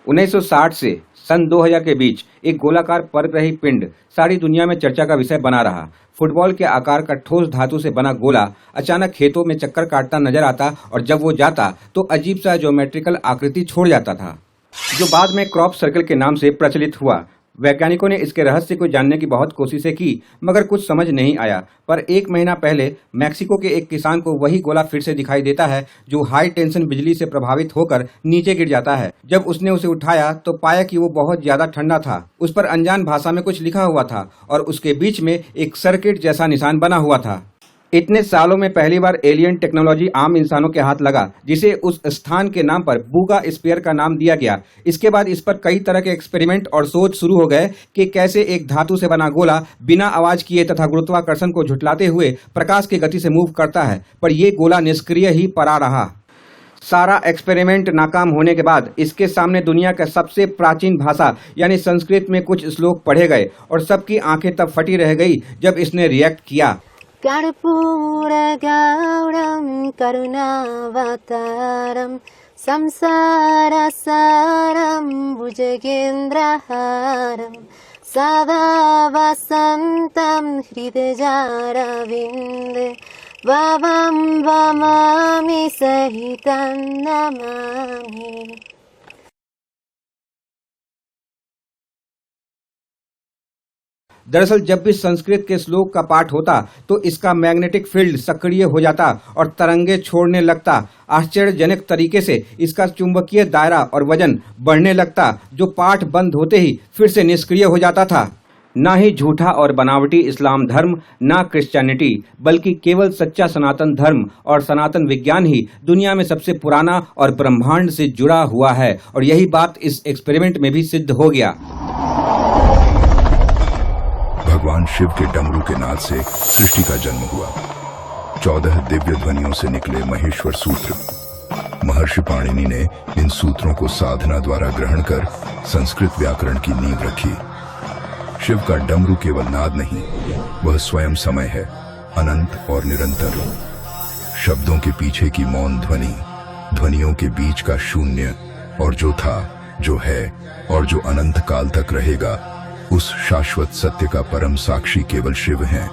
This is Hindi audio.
1960 से सन 2000 के बीच एक गोलाकार परिग्रही पिंड सारी दुनिया में चर्चा का विषय बना रहा। फुटबॉल के आकार का ठोस धातु से बना गोला अचानक खेतों में चक्कर काटता नजर आता और जब वो जाता तो अजीब सा ज्योमेट्रिकल आकृति छोड़ जाता था, जो बाद में क्रॉप सर्कल के नाम से प्रचलित हुआ। वैज्ञानिकों ने इसके रहस्य को जानने की बहुत कोशिशें की, मगर कुछ समझ नहीं आया। पर एक महीना पहले मैक्सिको के एक किसान को वही गोला फिर से दिखाई देता है, जो हाई टेंशन बिजली से प्रभावित होकर नीचे गिर जाता है। जब उसने उसे उठाया तो पाया कि वो बहुत ज्यादा ठंडा था। उस पर अनजान भाषा में कुछ लिखा हुआ था और उसके बीच में एक सर्किट जैसा निशान बना हुआ था। इतने सालों में पहली बार एलियन टेक्नोलॉजी आम इंसानों के हाथ लगा, जिसे उस स्थान के नाम पर बूगा स्फीयर का नाम दिया गया। इसके बाद इस पर कई तरह के एक्सपेरिमेंट और शोध शुरू हो गए कि कैसे एक धातु से बना गोला बिना आवाज किए तथा गुरुत्वाकर्षण को झुठलाते हुए प्रकाश की गति से मूव करता है, पर यह गोला निष्क्रिय ही पड़ा रहा। सारा एक्सपेरिमेंट नाकाम होने के बाद इसके सामने दुनिया का सबसे प्राचीन भाषा यानी संस्कृत में कुछ श्लोक पढ़े गए और सबकी आंखें तब फटी रह गई जब इसने रिएक्ट किया। कर्पूरगौरं करुणावतारं संसारसारं भुजगेन्द्रहारं सदा वसन्तं हृदयारविन्दे भवं भमामि सहितं नमामि। दरअसल जब भी संस्कृत के श्लोक का पाठ होता तो इसका मैग्नेटिक फील्ड सक्रिय हो जाता और तरंगे छोड़ने लगता। आश्चर्यजनक तरीके से इसका चुंबकीय दायरा और वजन बढ़ने लगता, जो पाठ बंद होते ही फिर से निष्क्रिय हो जाता था। ना ही झूठा और बनावटी इस्लाम धर्म, ना क्रिश्चियनिटी, बल्कि केवल सच्चा सनातन धर्म और सनातन विज्ञान ही दुनिया में सबसे पुराना और ब्रह्मांड से जुड़ा हुआ है। और यही बात इस एक्सपेरिमेंट में भी सिद्ध हो गया। भगवान शिव के डमरू के नाद से सृष्टि का जन्म हुआ। 14 दिव्य ध्वनियों से निकले महेश्वर सूत्र। महर्षि पाणिनि ने इन सूत्रों को साधना द्वारा ग्रहण कर संस्कृत व्याकरण की नींव रखी। शिव का डमरू केवल नाद नहीं, वह स्वयं समय है, अनंत और निरंतर। शब्दों के पीछे की मौन ध्वनि, ध्वनियों के बीच का शून्य, और जो था, जो है और जो अनंत काल तक रहेगा, उस शाश्वत सत्य का परम साक्षी केवल शिव हैं।